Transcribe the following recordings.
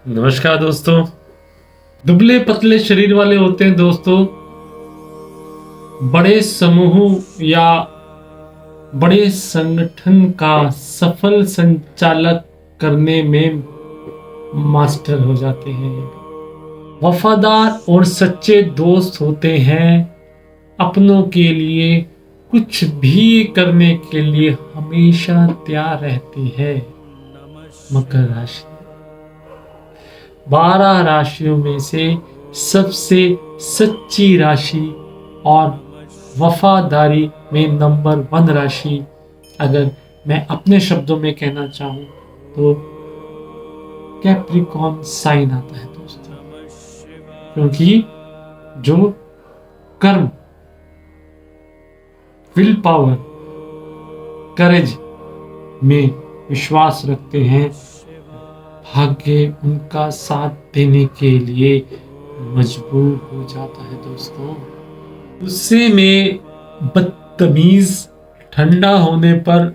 नमस्कार दोस्तों। दुबले पतले शरीर वाले होते हैं दोस्तों, बड़े समूह या बड़े संगठन का सफल संचालक करने में मास्टर हो जाते हैं। वफादार और सच्चे दोस्त होते हैं, अपनों के लिए कुछ भी करने के लिए हमेशा तैयार रहती है। मकर राशि 12 राशियों में से सबसे सच्ची राशि और वफादारी में नंबर 1 राशि अगर मैं अपने शब्दों में कहना चाहूं तो कैप्रिकॉर्न साइन आता है दोस्तों। क्योंकि जो कर्म, विल पावर, करेज में विश्वास रखते हैं, भाग्य उनका साथ देने के लिए मजबूर हो जाता है दोस्तों। गुस्से में बदतमीज, ठंडा होने पर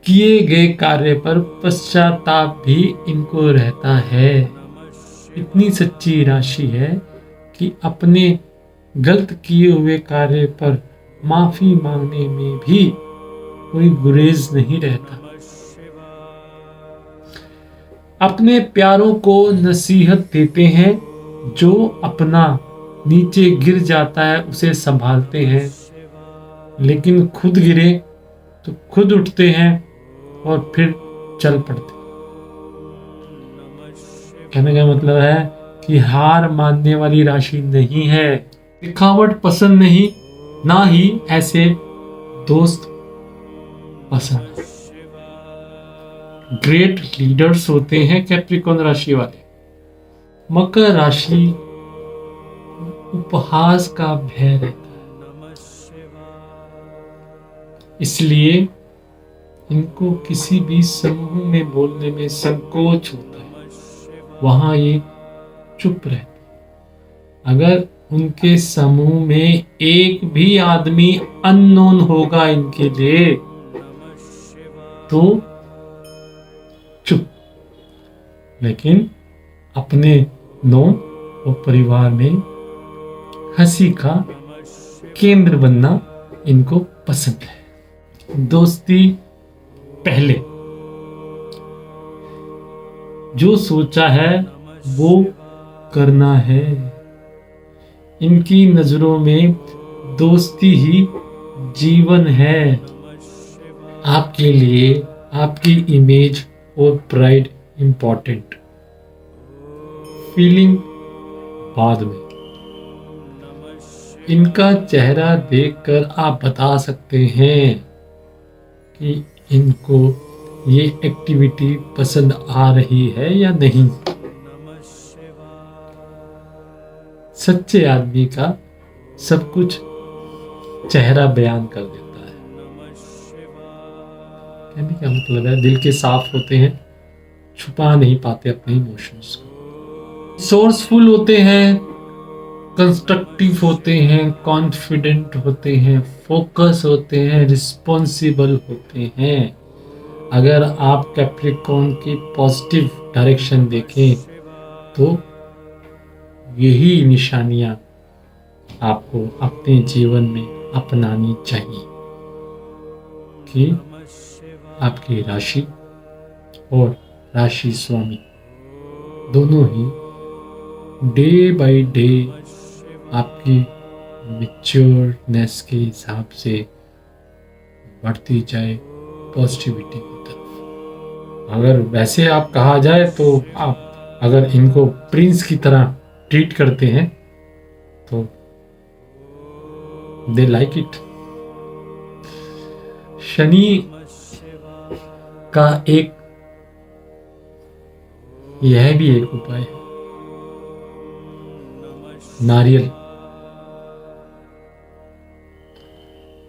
किए गए कार्य पर पश्चाताप भी इनको रहता है। इतनी सच्ची राशि है कि अपने गलत किए हुए कार्य पर माफी मांगने में भी कोई गुरेज नहीं रहता। अपने प्यारों को नसीहत देते हैं, जो अपना नीचे गिर जाता है उसे संभालते हैं, लेकिन खुद गिरे तो खुद उठते हैं और फिर चल पड़ते। कहने का मतलब है कि हार मानने वाली राशि नहीं है। दिखावट पसंद नहीं, ना ही ऐसे दोस्त पसंद। ग्रेट लीडर्स होते हैं कैप्रिकॉर्न राशि वाले। मकर राशि उपहास का भय रहता है, इसलिए इनको किसी भी समूह में बोलने में संकोच होता है। वहां ये चुप रहते। अगर उनके समूह में एक भी आदमी अननोन होगा इनके लिए तो चुप, लेकिन अपने नौन और परिवार में हंसी का केंद्र बनना इनको पसंद है। दोस्ती पहले, जो सोचा है वो करना है। इनकी नजरों में दोस्ती ही जीवन है। आपके लिए आपकी इमेज और प्राइड इंपॉर्टेंट, फीलिंग बाद में। इनका चेहरा देखकर आप बता सकते हैं कि इनको ये एक्टिविटी पसंद आ रही है या नहीं। सच्चे आदमी का सब कुछ चेहरा बयान कर देता है। कहने का मतलब है दिल के साफ होते हैं, छुपा नहीं पाते अपने इमोशंस को। सोर्सफुल होते हैं, कंस्ट्रक्टिव होते हैं, कॉन्फिडेंट होते हैं, फोकस होते हैं, रिस्पॉन्सिबल होते हैं। अगर आप कैप्रिकॉर्न की पॉजिटिव डायरेक्शन देखें तो यही निशानियां आपको अपने जीवन में अपनानी चाहिए कि आपकी राशि और राशि स्वामी दोनों ही डे बाय डे आपकी मैच्योरनेस के हिसाब से बढ़ती जाए पॉजिटिविटी की तरफ। अगर वैसे आप कहा जाए तो आप अगर इनको प्रिंस की तरह ट्रीट करते हैं तो दे लाइक इट। शनि का एक यह भी एक उपाय है, नारियल।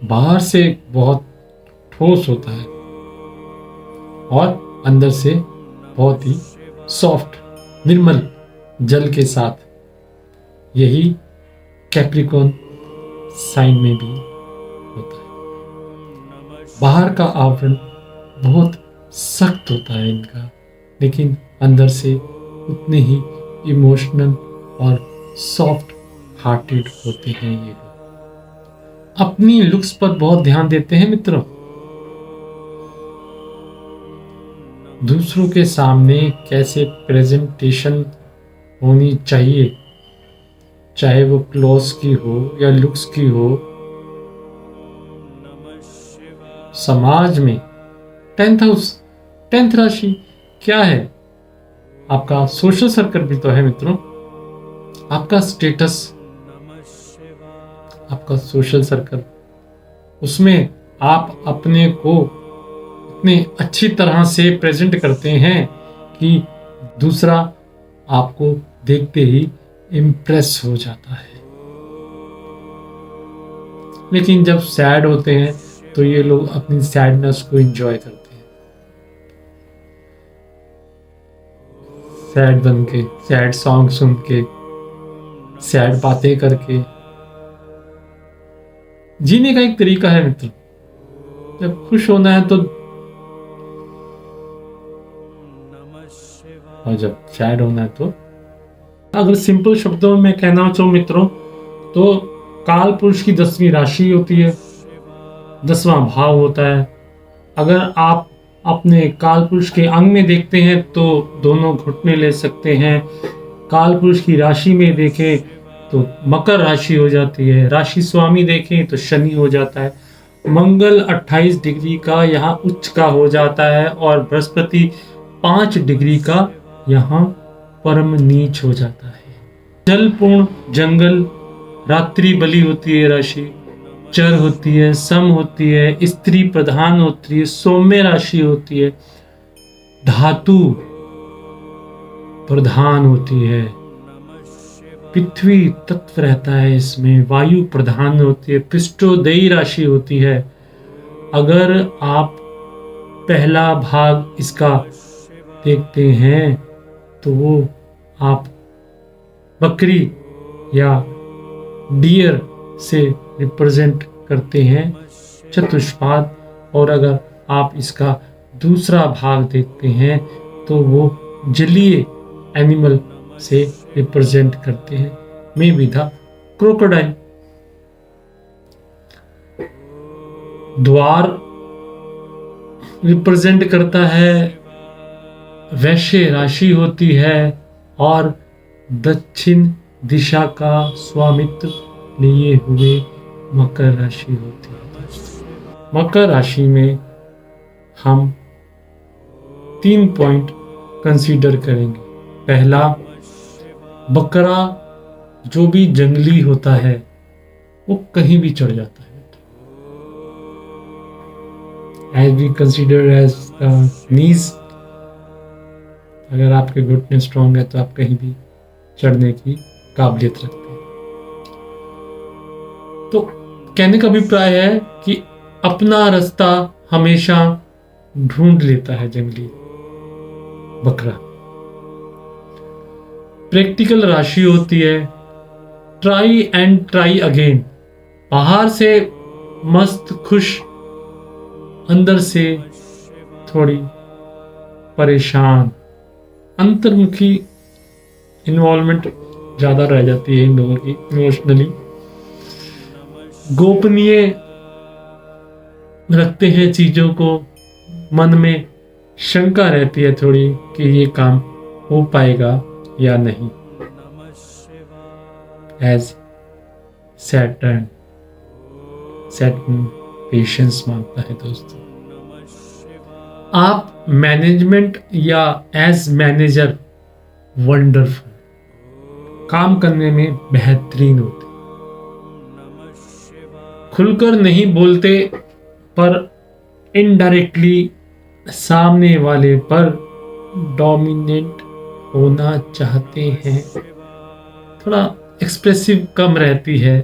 बाहर से बहुत ठोस होता है और अंदर से बहुत ही सॉफ्ट, निर्मल जल के साथ। यही कैप्रिकॉर्न साइन में भी होता है। बाहर का आवरण बहुत सख्त होता है इनका, लेकिन अंदर से उतने ही इमोशनल और सॉफ्ट हार्टेड होते हैं ये लोग। अपनी लुक्स पर बहुत ध्यान देते हैं मित्रों। दूसरों के सामने कैसे प्रेजेंटेशन होनी चाहिए, चाहे वो क्लोथ्स की हो या लुक्स की हो। समाज में 10th हाउस, 10th राशि क्या है? आपका सोशल सर्कल भी तो है मित्रों, आपका स्टेटस, आपका सोशल सर्कल। उसमें आप अपने को इतने अच्छी तरह से प्रेजेंट करते हैं कि दूसरा आपको देखते ही इम्प्रेस हो जाता है। लेकिन जब सैड होते हैं तो ये लोग अपनी सैडनेस को एंजॉय करते हैं, सैड बन के, सैड सॉन्ग सुन के, सैड बातें करके। जीने का एक तरीका है मित्र। जब खुश होना है तो, और जब सैड होना है तो। अगर सिंपल शब्दों में कहना चाहूं मित्रों, तो काल पुरुष की 10वीं राशि होती है, 10वां भाव होता है। अगर आप अपने काल पुरुष के अंग में देखते हैं तो दोनों घुटने ले सकते हैं। काल पुरुष की राशि में देखें तो मकर राशि हो जाती है, राशि स्वामी देखें तो शनि हो जाता है। मंगल 28 डिग्री का यहाँ उच्च का हो जाता है और बृहस्पति 5 डिग्री का यहाँ परम नीच हो जाता है। जलपूर्ण जंगल रात्रि बलि होती है राशि, चर होती है, सम होती है, स्त्री प्रधान होती है, सौम्य राशि होती है, धातु प्रधान होती है, पृथ्वी तत्व रहता है इसमें, वायु प्रधान होती है, पृष्ठोदयी राशि होती है। अगर आप पहला भाग इसका देखते हैं तो वो आप बकरी या डियर से रिप्रेजेंट करते हैं, चतुष्पाद। और अगर आप इसका दूसरा भाग देखते हैं तो वो जलीय एनिमल से रिप्रेजेंट करते हैं, मे बी द क्रोकोडाइल। द्वार रिप्रेजेंट करता है वैश्य राशि होती है और दक्षिण दिशा का स्वामित्व लिए हुए मकर राशि होती है। मकर राशि में हम 3 पॉइंट कंसीडर करेंगे। पहला, बकरा जो भी जंगली होता है वो कहीं भी चढ़ जाता है। As we consider as knees, अगर आपके घुटने स्ट्रॉन्ग है तो आप कहीं भी चढ़ने की काबिलियत रखते हैं। तो कहने का अभिप्राय है कि अपना रास्ता हमेशा ढूंढ लेता है जंगली बकरा। प्रैक्टिकल राशि होती है, ट्राई एंड ट्राई अगेन। बाहर से मस्त खुश, अंदर से थोड़ी परेशान, अंतर्मुखी इन्वॉल्वमेंट ज्यादा रह जाती है इन लोगों की इमोशनली। गोपनीय रखते हैं चीजों को, मन में शंका रहती है थोड़ी कि ये काम हो पाएगा या नहीं। एज सैटर्न पेशेंस मांगता है दोस्तों। आप मैनेजमेंट या एज मैनेजर वंडरफुल, काम करने में बेहतरीन होते, खुलकर नहीं बोलते पर इनडायरेक्टली सामने वाले पर डोमिनेंट होना चाहते हैं। थोड़ा एक्सप्रेसिव कम रहती है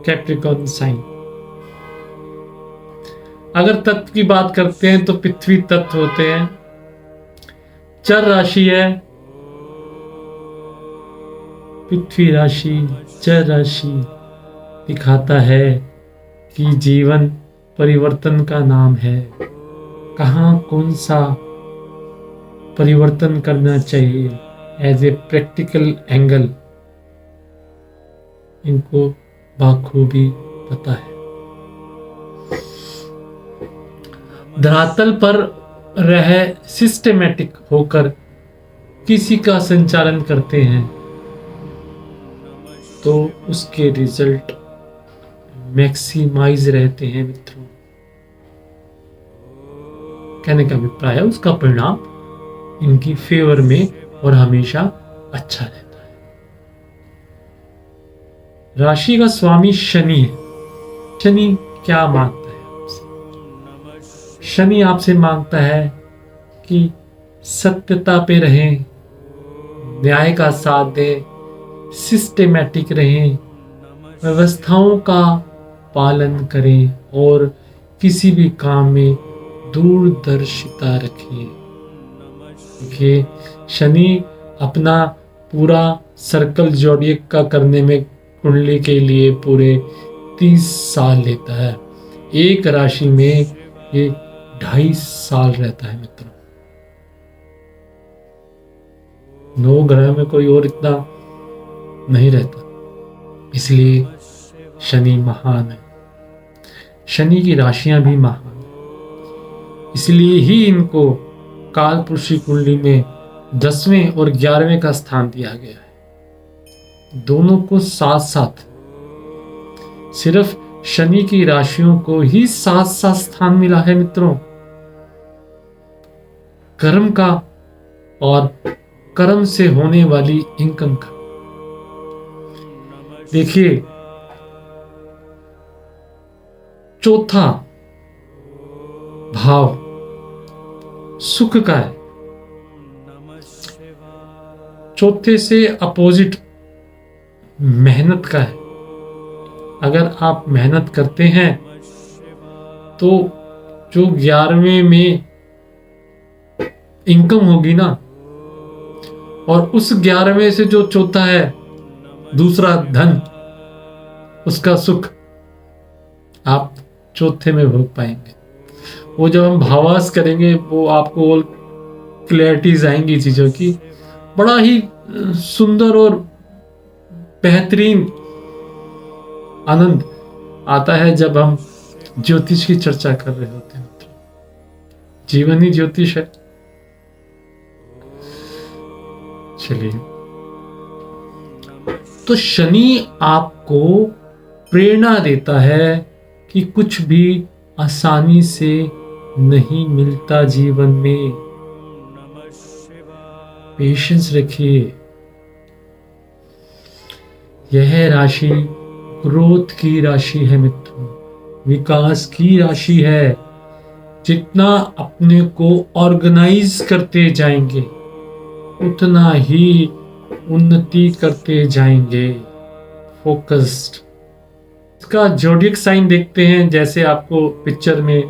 कैप्रिकॉर्न साइन। अगर तत्व की बात करते हैं तो पृथ्वी तत्व होते हैं। चर राशि है, पृथ्वी राशि चर राशि दिखाता है कि जीवन परिवर्तन का नाम है। कहाँ कौन सा परिवर्तन करना चाहिए एज ए प्रैक्टिकल एंगल इनको बाखूबी पता है। धरातल पर रह सिस्टेमेटिक होकर किसी का संचालन करते हैं तो उसके रिजल्ट मैक्सिमाइज रहते हैं मित्रों। कहने का अभिप्राय है उसका परिणाम इनकी फेवर में और हमेशा अच्छा रहता है। राशि का स्वामी शनि है। शनि क्या मांगता है आपसे? शनि आपसे मांगता है कि सत्यता पे रहें, न्याय का साथ दें, सिस्टेमेटिक रहें, व्यवस्थाओं का पालन करें और किसी भी काम में दूरदर्शिता रखें। देखिए, शनि अपना पूरा सर्कल जोडिएक का करने में कुंडली के लिए पूरे 30 साल लेता है। एक राशि में ये 2.5 साल रहता है मित्रों। 9 ग्रह में कोई और इतना नहीं रहता, इसलिए शनि महान है। शनि की राशियां भी महान है, इसलिए ही इनको कालपुरुषी कुंडली में 10वें और 11वें का स्थान दिया गया है। दोनों को साथ साथ, सिर्फ शनि की राशियों को ही साथ साथ स्थान मिला है मित्रों। कर्म का और कर्म से होने वाली इनकम का। देखिए, चौथा भाव सुख का है, चौथे से अपोजिट मेहनत का है। अगर आप मेहनत करते हैं तो जो 11वें में इनकम होगी ना, और उस 11वें से जो चौथा है दूसरा धन, उसका सुख आप चौथे में भोग पाएंगे। वो जब हम भावास करेंगे वो आपको और क्लैरिटीज आएंगी चीजों की। बड़ा ही सुंदर और बेहतरीन आनंद आता है जब हम ज्योतिष की चर्चा कर रहे होते हैं। जीवन ही ज्योतिष है। चलिए, तो शनि आपको प्रेरणा देता है कि कुछ भी आसानी से नहीं मिलता जीवन में। पेशेंस रखिए। यह राशि ग्रोथ की राशि है मित्रों, विकास की राशि है। जितना अपने को ऑर्गेनाइज करते जाएंगे उतना ही उन्नति करते जाएंगे। फोकस्ड। इसका जोडियक साइन देखते हैं, जैसे आपको पिक्चर में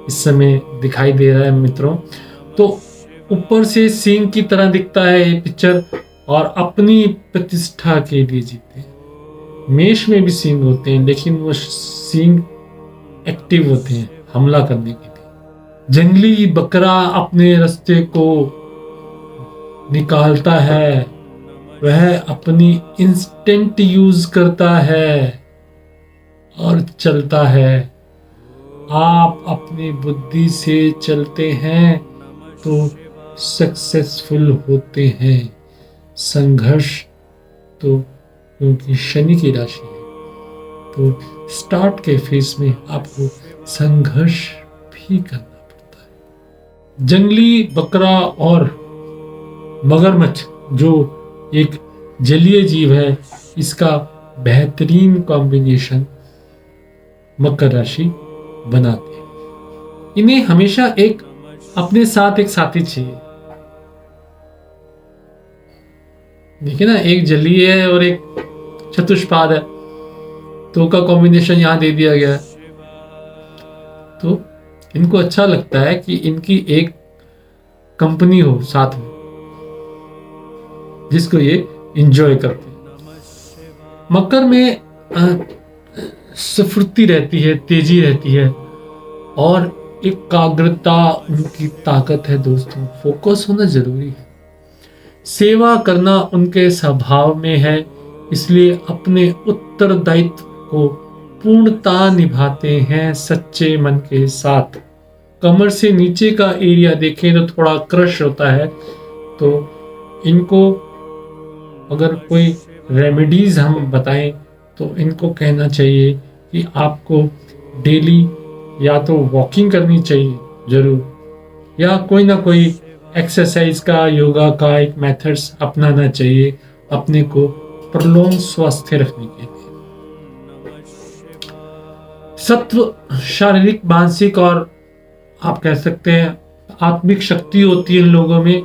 इस समय दिखाई दे रहा है मित्रों। तो ऊपर से सिंह की तरह दिखता है ये पिक्चर, और अपनी प्रतिष्ठा के लिए जीते हैं। मेष में भी सिंह होते हैं, लेकिन वो सिंह एक्टिव होते हैं हमला करने के लिए। जंगली बकरा अपने रास्ते को निकालता है, वह अपनी इंस्टिंक्ट यूज करता है और चलता है। आप अपनी बुद्धि से चलते हैं तो सक्सेसफुल होते हैं। संघर्ष तो, क्योंकि शनि की राशि है, तो स्टार्ट के फेज में आपको संघर्ष भी करना पड़ता है। जंगली बकरा और मगरमच्छ जो एक जलीय जीव है, इसका बेहतरीन कॉम्बिनेशन मकर राशि बनाते हैं। इन्हें हमेशा एक अपने साथ एक साथी चाहिए। देखिए ना, एक जलीय है और एक चतुष्पाद है, तो का कॉम्बिनेशन यहां दे दिया गया है। तो इनको अच्छा लगता है कि इनकी एक कंपनी हो साथ में, जिसको ये एंजॉय करते हैं। मकर में स्फूर्ति रहती है, तेजी रहती है, और एकाग्रता उनकी ताकत है दोस्तों। फोकस होना जरूरी है। सेवा करना उनके स्वभाव में है, इसलिए अपने उत्तरदायित्व को पूर्णता निभाते हैं सच्चे मन के साथ। कमर से नीचे का एरिया देखें तो थोड़ा क्रश होता है, तो इनको अगर कोई रेमेडीज हम बताएं तो इनको कहना चाहिए कि आपको डेली या तो वॉकिंग करनी चाहिए जरूर, या कोई ना कोई एक्सरसाइज का, योगा का एक मेथड्स अपनाना चाहिए अपने को प्रलॉन्ग स्वास्थ्य रखने के लिए। सत्व शारीरिक, मानसिक और आप कह सकते हैं आत्मिक शक्ति होती है इन लोगों में।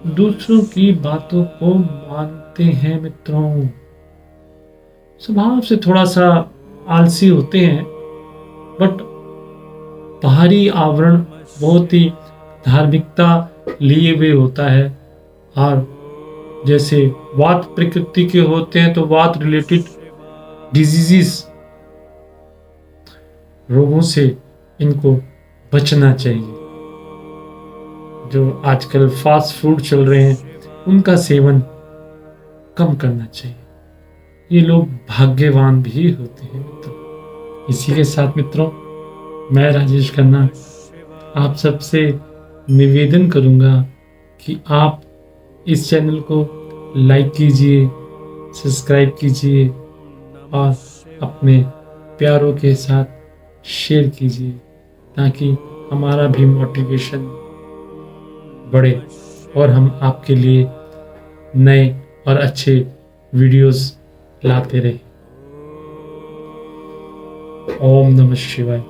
दूसरों की बातों को मानते हैं मित्रों। स्वभाव से थोड़ा सा आलसी होते हैं, बट बाहरी आवरण बहुत ही धार्मिकता लिए हुए होता है। और जैसे वात प्रकृति के होते हैं तो वात रिलेटेड डिजीजेस, रोगों से इनको बचना चाहिए। जो आजकल फास्ट फूड चल रहे हैं उनका सेवन कम करना चाहिए। ये लोग भाग्यवान भी होते हैं मित्रों। इसी के साथ मित्रों, मैं राजेश खन्ना आप सबसे निवेदन करूंगा कि आप इस चैनल को लाइक कीजिए, सब्सक्राइब कीजिए और अपने प्यारों के साथ शेयर कीजिए, ताकि हमारा भी मोटिवेशन बढ़े और हम आपके लिए नए और अच्छे वीडियोस लाते रहे। ओम नमः शिवाय।